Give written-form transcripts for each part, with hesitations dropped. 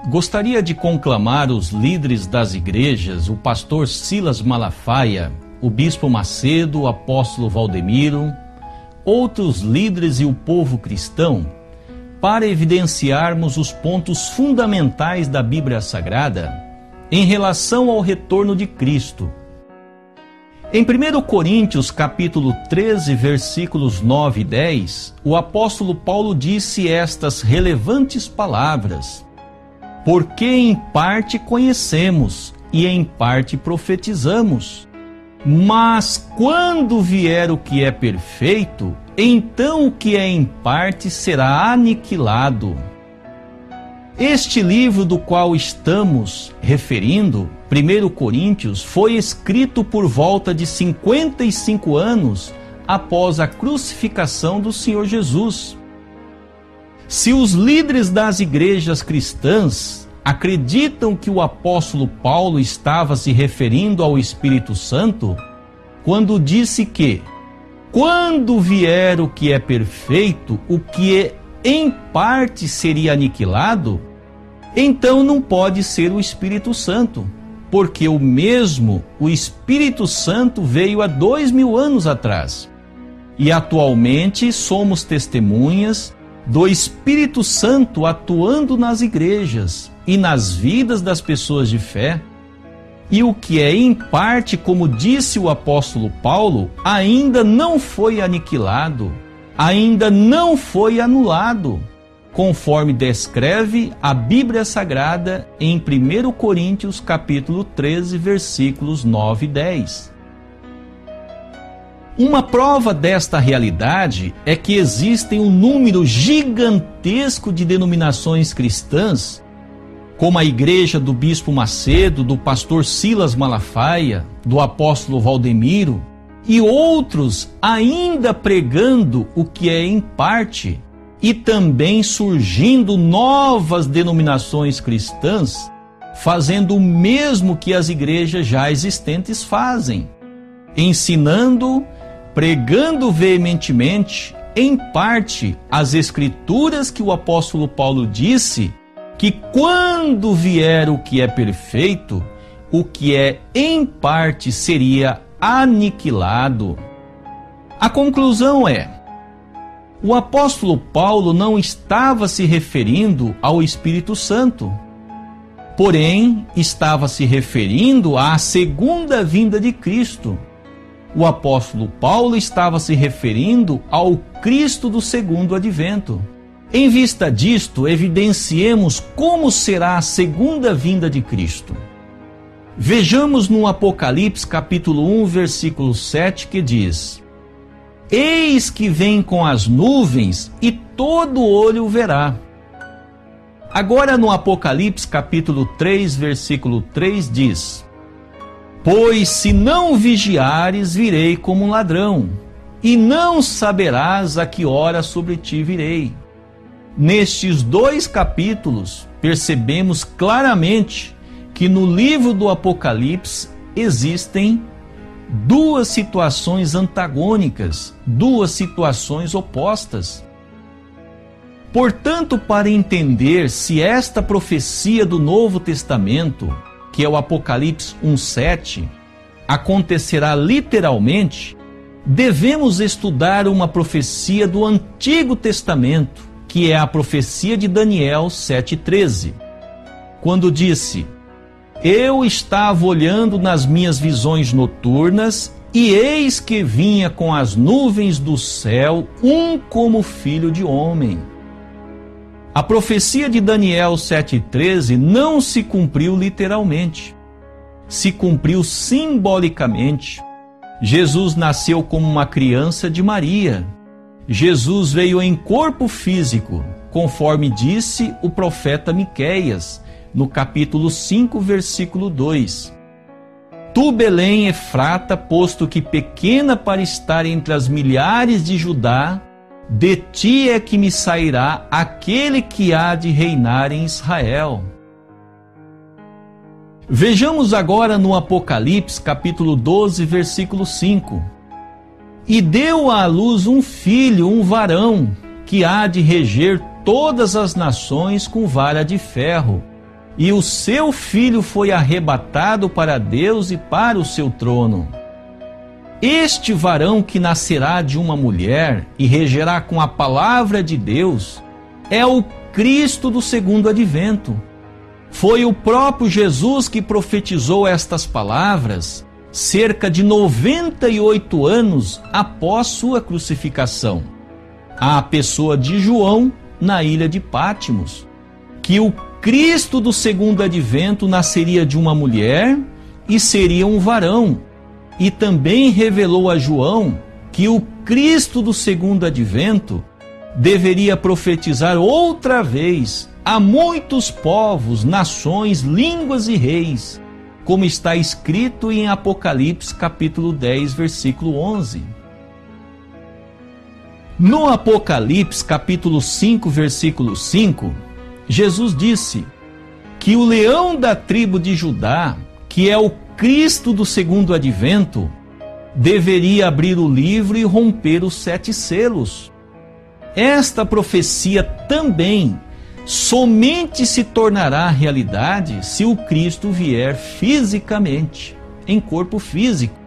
Gostaria de conclamar os líderes das igrejas, o pastor Silas Malafaia, o bispo Macedo, o apóstolo Valdemiro, outros líderes e o povo cristão, para evidenciarmos os pontos fundamentais da Bíblia Sagrada em relação ao retorno de Cristo. Em 1 Coríntios capítulo 13, versículos 9 e 10, o apóstolo Paulo disse estas relevantes palavras: porque em parte conhecemos e em parte profetizamos, mas quando vier o que é perfeito, então o que é em parte será aniquilado. Este livro do qual estamos referindo, 1 Coríntios, foi escrito por volta de 55 anos após a crucificação do Senhor Jesus. Se os líderes das igrejas cristãs acreditam que o apóstolo Paulo estava se referindo ao Espírito Santo, quando disse que, quando vier o que é perfeito, o que em parte seria aniquilado, então não pode ser o Espírito Santo, porque o Espírito Santo veio há 2000 anos atrás. E atualmente somos testemunhas do Espírito Santo atuando nas igrejas e nas vidas das pessoas de fé. E o que é em parte, como disse o apóstolo Paulo, ainda não foi aniquilado, ainda não foi anulado, conforme descreve a Bíblia Sagrada em 1 Coríntios capítulo 13, versículos 9 e 10. Uma prova desta realidade é que existem um número gigantesco de denominações cristãs, como a igreja do bispo Macedo, do pastor Silas Malafaia, do apóstolo Valdemiro, e outros ainda pregando o que é em parte, e também surgindo novas denominações cristãs, fazendo o mesmo que as igrejas já existentes fazem, ensinando, pregando veementemente, em parte, as escrituras que o apóstolo Paulo disse, que quando vier o que é perfeito, o que é em parte seria aniquilado. A conclusão é: o apóstolo Paulo não estava se referindo ao Espírito Santo, porém estava se referindo à segunda vinda de Cristo. O apóstolo Paulo estava se referindo ao Cristo do segundo advento. Em vista disto, evidenciemos como será a segunda vinda de Cristo. Vejamos no Apocalipse capítulo 1, versículo 7, que diz: eis que vem com as nuvens e todo olho o verá. Agora no Apocalipse capítulo 3, versículo 3 diz: pois se não vigiares, virei como um ladrão, e não saberás a que hora sobre ti virei. Nestes dois capítulos, percebemos claramente que no livro do Apocalipse existem duas situações antagônicas, duas situações opostas. Portanto, para entender se esta profecia do Novo Testamento, que é o Apocalipse 1:7, acontecerá literalmente, devemos estudar uma profecia do Antigo Testamento, que é a profecia de Daniel 7:13, quando disse: eu estava olhando nas minhas visões noturnas, e eis que vinha com as nuvens do céu um como filho de homem. A profecia de Daniel 7:13 não se cumpriu literalmente, se cumpriu simbolicamente. Jesus nasceu como uma criança de Maria. Jesus veio em corpo físico, conforme disse o profeta Miqueias, no capítulo 5, versículo 2. Tu, Belém, Efrata, posto que pequena para estar entre as milhares de Judá, de ti é que me sairá aquele que há de reinar em Israel. Vejamos agora no Apocalipse, capítulo 12, versículo 5. E deu à luz um filho, um varão, que há de reger todas as nações com vara de ferro, e o seu filho foi arrebatado para Deus e para o seu trono. Este varão que nascerá de uma mulher e regerá com a palavra de Deus é o Cristo do segundo advento. Foi o próprio Jesus que profetizou estas palavras cerca de 98 anos após sua crucificação, à pessoa de João na ilha de Pátimos, que o Cristo do segundo advento nasceria de uma mulher e seria um varão, e também revelou a João que o Cristo do segundo advento deveria profetizar outra vez a muitos povos, nações, línguas e reis, como está escrito em Apocalipse capítulo 10, versículo 11. No Apocalipse capítulo 5, versículo 5, Jesus disse que o leão da tribo de Judá, que é o Cristo do segundo advento, deveria abrir o livro e romper os 7 selos. Esta profecia também somente se tornará realidade se o Cristo vier fisicamente, em corpo físico.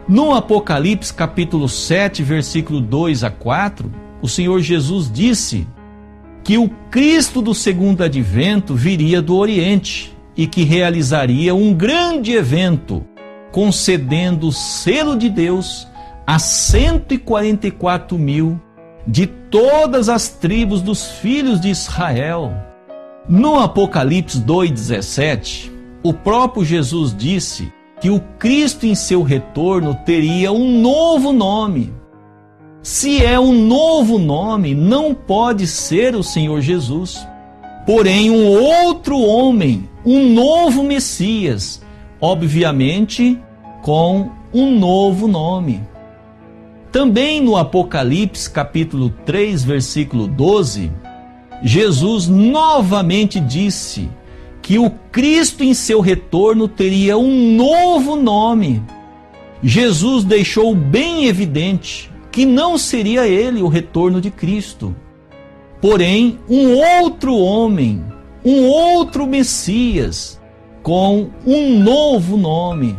No Apocalipse capítulo 7, versículo 2 a 4, o Senhor Jesus disse que o Cristo do segundo advento viria do Oriente e que realizaria um grande evento, concedendo o selo de Deus a 144 mil de todas as tribos dos filhos de Israel. No Apocalipse 2,17, o próprio Jesus disse que o Cristo em seu retorno teria um novo nome. Se é um novo nome, não pode ser o Senhor Jesus, porém um outro homem, um novo Messias, obviamente com um novo nome. Também no Apocalipse capítulo 3, versículo 12, Jesus novamente disse que o Cristo em seu retorno teria um novo nome. Jesus deixou bem evidente que não seria ele o retorno de Cristo, porém um outro homem, um outro Messias, com um novo nome.